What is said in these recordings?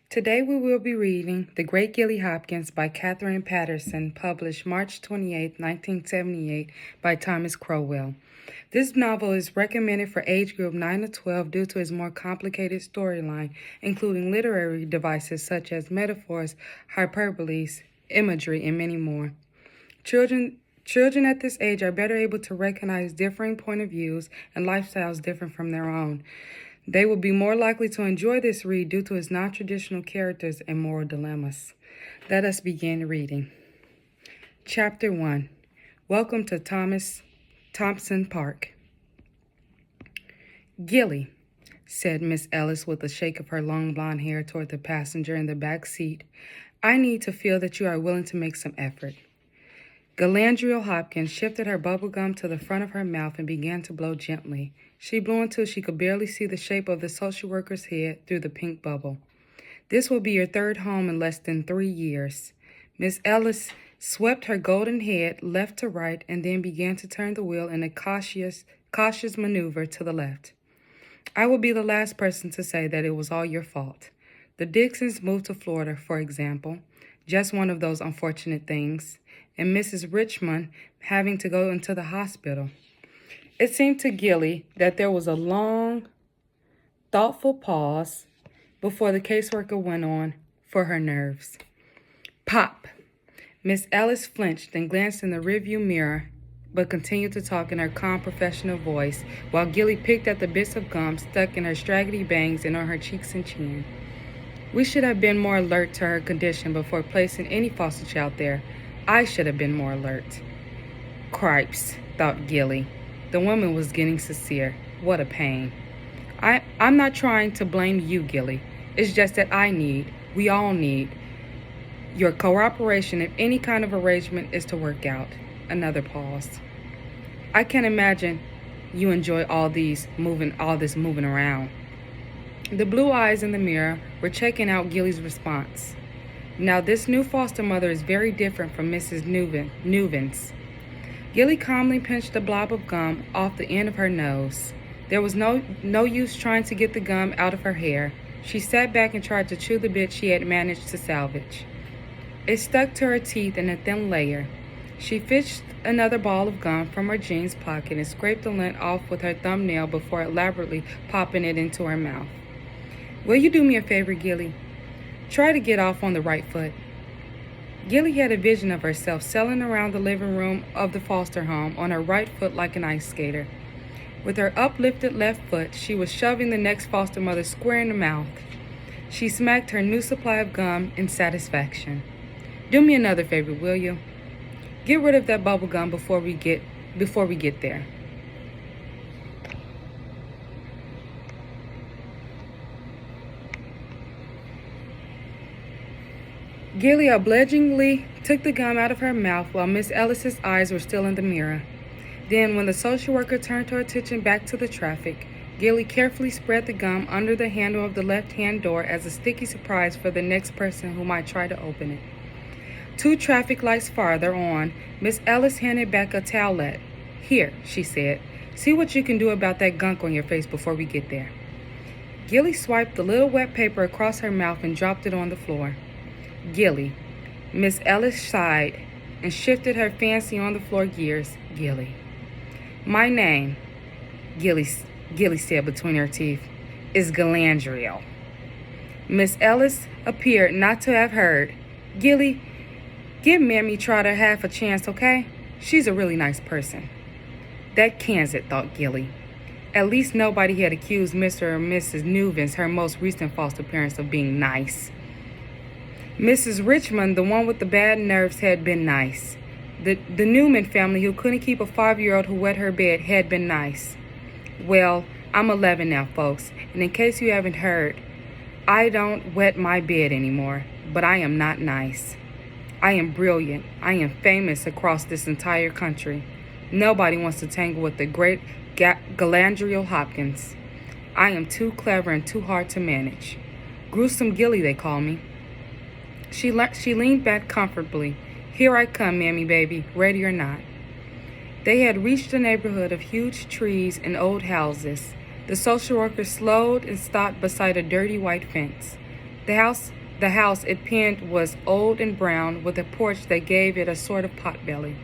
Today we will be reading The Great Gilly Hopkins by Katherine Patterson, published March 28, 1978 by Thomas Crowell. This novel is recommended for age group 9 to 12 due to its more complicated storyline, including literary devices such as metaphors, hyperboles, imagery, and many more. Children at this age are better able to recognize differing point of views and lifestyles different from their own. They will be more likely to enjoy this read due to its non-traditional characters and moral dilemmas. Let us begin reading. Chapter 1. Welcome to Thompson Park. Gilly, said Miss Ellis with a shake of her long blonde hair toward the passenger in the back seat, I need to feel that you are willing to make some effort. Galandriel Hopkins shifted her bubble gum to the front of her mouth and began to blow gently. She blew until she could barely see the shape of the social worker's head through the pink bubble. This will be your third home in less than 3 years. Miss Ellis swept her golden head left to right and then began to turn the wheel in a cautious maneuver to the left. I will be the last person to say that it was all your fault. The Dixons moved to Florida, for example. Just one of those unfortunate things. And Mrs. Richmond having to go into the hospital. It seemed to Gilly that there was a long, thoughtful pause before the caseworker went on for her nerves. Pop! Miss Ellis flinched and glanced in the rearview mirror, but continued to talk in her calm, professional voice, while Gilly picked at the bits of gum stuck in her straggly bangs and on her cheeks and chin. We should have been more alert to her condition before placing any foster child there. I should have been more alert. Cripes, thought Gilly. The woman was getting sincere. What a pain. I'm not trying to blame you, Gilly. It's just that we all need, your cooperation if any kind of arrangement is to work out. Another pause. I can't imagine you enjoy all this moving around. The blue eyes in the mirror were checking out Gilly's response. Now, this new foster mother is very different from Mrs. Newens. Gilly calmly pinched a blob of gum off the end of her nose. There was no use trying to get the gum out of her hair. She sat back and tried to chew the bit she had managed to salvage. It stuck to her teeth in a thin layer. She fished another ball of gum from her jeans pocket and scraped the lint off with her thumbnail before elaborately popping it into her mouth. Will you do me a favor, Gilly? Try to get off on the right foot. Gilly had a vision of herself sailing around the living room of the foster home on her right foot like an ice skater. With her uplifted left foot, she was shoving the next foster mother square in the mouth. She smacked her new supply of gum in satisfaction. Do me another favor, will you? Get rid of that bubble gum before we get there. Gilly obligingly took the gum out of her mouth while Miss Ellis's eyes were still in the mirror. Then, when the social worker turned her attention back to the traffic, Gilly carefully spread the gum under the handle of the left-hand door as a sticky surprise for the next person who might try to open it. 2 traffic lights farther on, Miss Ellis handed back a towelette. Here, she said, see what you can do about that gunk on your face before we get there. Gilly swiped the little wet paper across her mouth and dropped it on the floor. Gilly. Miss Ellis sighed and shifted her fancy on the floor gears. Gilly. My name, Gilly said between her teeth, is Galandriel. Miss Ellis appeared not to have heard. Gilly, give Mammy Trotter half a chance, okay? She's a really nice person. That cans it, thought Gilly. At least nobody had accused Mr. or Mrs. Newens, her most recent foster parents, of being nice. Mrs. Richmond, the one with the bad nerves, had been nice. The Newman family, who couldn't keep a 5-year-old who wet her bed, had been nice. Well, I'm 11 now, folks, and in case you haven't heard, I don't wet my bed anymore, but I am not nice. I am brilliant. I am famous across this entire country. Nobody wants to tangle with the great Galandriel Hopkins. I am too clever and too hard to manage. Gruesome Gilly, they call me. She leaned back comfortably. Here I come, Mammy baby, ready or not. They had reached a neighborhood of huge trees and old houses. The social worker slowed and stopped beside a dirty white fence. The The house it penned was old and brown, with a porch that gave it a sort of potbelly.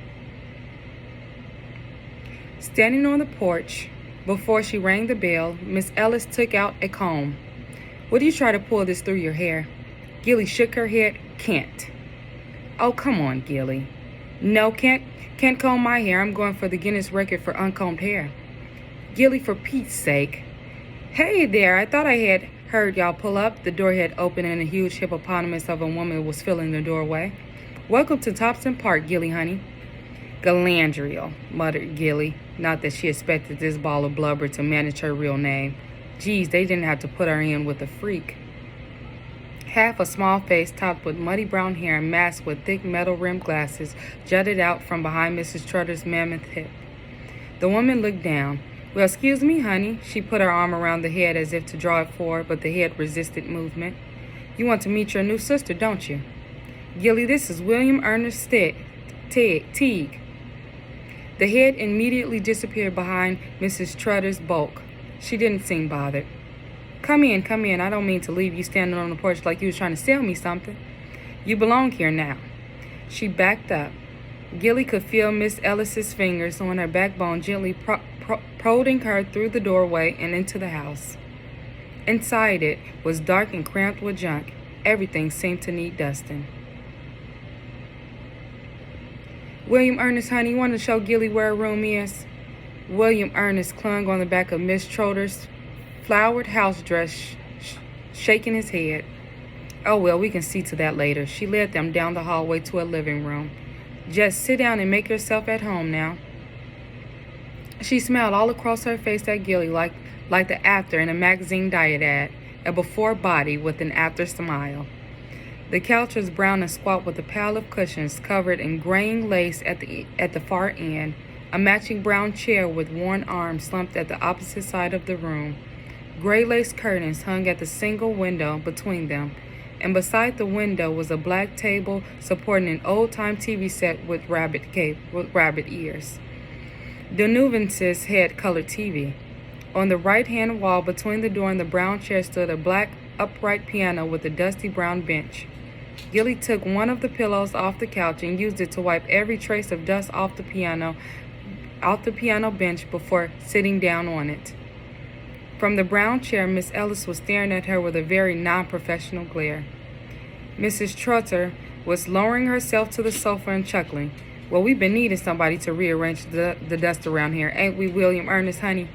Standing on the porch, before she rang the bell, Miss Ellis took out a comb. "Would you try to pull this through your hair?" Gilly shook her head. "Can't." "Oh, come on, Gilly." "No, can't comb my hair. I'm going for the Guinness record for uncombed hair." "Gilly, for Pete's sake." "Hey there, I thought I had heard y'all pull up." The door had opened and a huge hippopotamus of a woman was filling the doorway. "Welcome to Thompson Park, Gilly, honey." "Galandriel," muttered Gilly. Not that she expected this ball of blubber to manage her real name. Geez, they didn't have to put her in with a freak. Half a small face topped with muddy brown hair and masked with thick metal-rimmed glasses jutted out from behind Mrs. Trutter's mammoth hip. The woman looked down. "Well, excuse me, honey." She put her arm around the head as if to draw it forward, but the head resisted movement. "You want to meet your new sister, don't you?" "Gilly, this is William Ernest Teague." The head immediately disappeared behind Mrs. Trutter's bulk. She didn't seem bothered. Come in. I don't mean to leave you standing on the porch like you was trying to sell me something. You belong here now." She backed up. Gilly could feel Miss Ellis's fingers on her backbone gently prodding her through the doorway and into the house. Inside it was dark and cramped with junk. Everything seemed to need dusting. "William Ernest, honey, you want to show Gilly where her room is?" William Ernest clung on the back of Miss Trotter's flowered house dress, shaking his head. "Oh, well, we can see to that later." She led them down the hallway to a living room. "Just sit down and make yourself at home now." She smiled all across her face at Gilly like the after in a magazine diet ad, a before body with an after smile. The couch was brown and squat with a pile of cushions covered in graying lace at the far end, a matching brown chair with worn arms slumped at the opposite side of the room. Gray lace curtains hung at the single window between them, and beside the window was a black table supporting an old-time TV set with rabbit ears. The Nuvances had colored TV. On the right-hand wall between the door and the brown chair stood a black upright piano with a dusty brown bench. Gilly took one of the pillows off the couch and used it to wipe every trace of dust off the piano bench before sitting down on it. From the brown chair, Miss Ellis was staring at her with a very non-professional glare. Mrs. Trutter was lowering herself to the sofa and chuckling. "Well, we've been needing somebody to rearrange the dust around here, ain't we, William Ernest, honey?"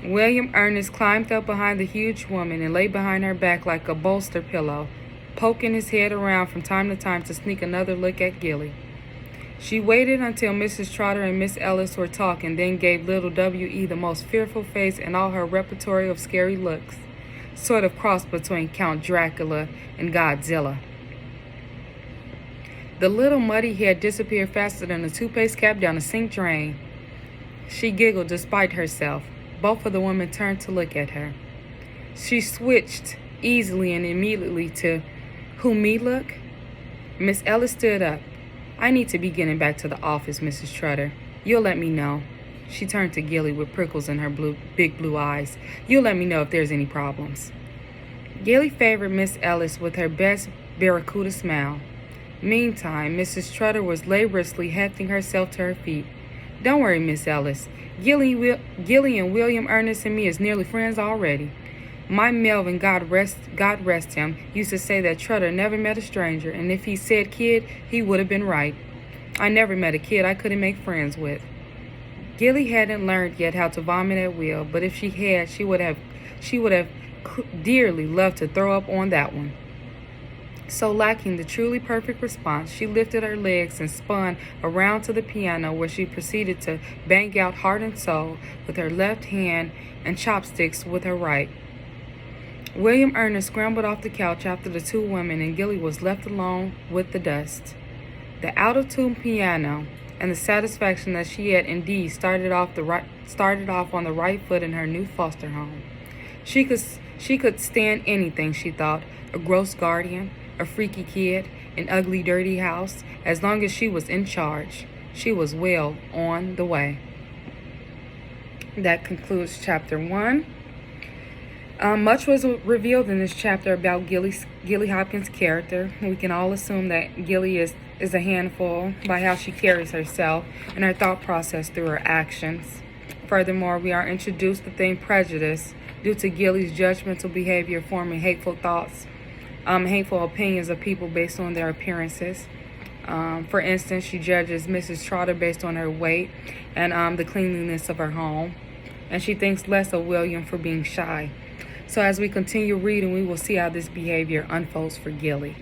William Ernest climbed up behind the huge woman and lay behind her back like a bolster pillow, poking his head around from time to time to sneak another look at Gilly. She waited until Mrs. Trotter and Miss Ellis were talking, then gave little W.E. the most fearful face in all her repertory of scary looks, sort of cross between Count Dracula and Godzilla. The little muddy head disappeared faster than a toothpaste cap down a sink drain. She giggled despite herself. Both of the women turned to look at her. She switched easily and immediately to, "Who, me look?" Miss Ellis stood up. "I need to be getting back to the office, Mrs. Trutter. You'll let me know." She turned to Gilly with prickles in her big blue eyes. "You'll let me know if there's any problems." Gilly favored Miss Ellis with her best barracuda smile. Meantime, Mrs. Trutter was laboriously hefting herself to her feet. "Don't worry, Miss Ellis. Gilly and William Ernest and me is nearly friends already. My Melvin, God rest him, used to say that Trutter never met a stranger, and if he said kid, he would have been right. I never met a kid I couldn't make friends with." Gilly hadn't learned yet how to vomit at will, but if she had, she would have dearly loved to throw up on that one. So lacking the truly perfect response, she lifted her legs and spun around to the piano, where she proceeded to bang out Heart and Soul with her left hand and Chopsticks with her right. William Ernest scrambled off the couch after the two women, and Gilly was left alone with the dust. The out-of-tune piano and the satisfaction that she had indeed started off on the right foot in her new foster home. She could stand anything, she thought, a gross guardian, a freaky kid, an ugly, dirty house, as long as she was in charge. She was well on the way. That concludes Chapter 1. Much was revealed in this chapter about Gilly Hopkins' character. We can all assume that Gilly is a handful by how she carries herself and her thought process through her actions. Furthermore, we are introduced to theme prejudice due to Gilly's judgmental behavior, forming hateful thoughts, hateful opinions of people based on their appearances. For instance, she judges Mrs. Trotter based on her weight and the cleanliness of her home, and she thinks less of William for being shy. So as we continue reading, we will see how this behavior unfolds for Gilly.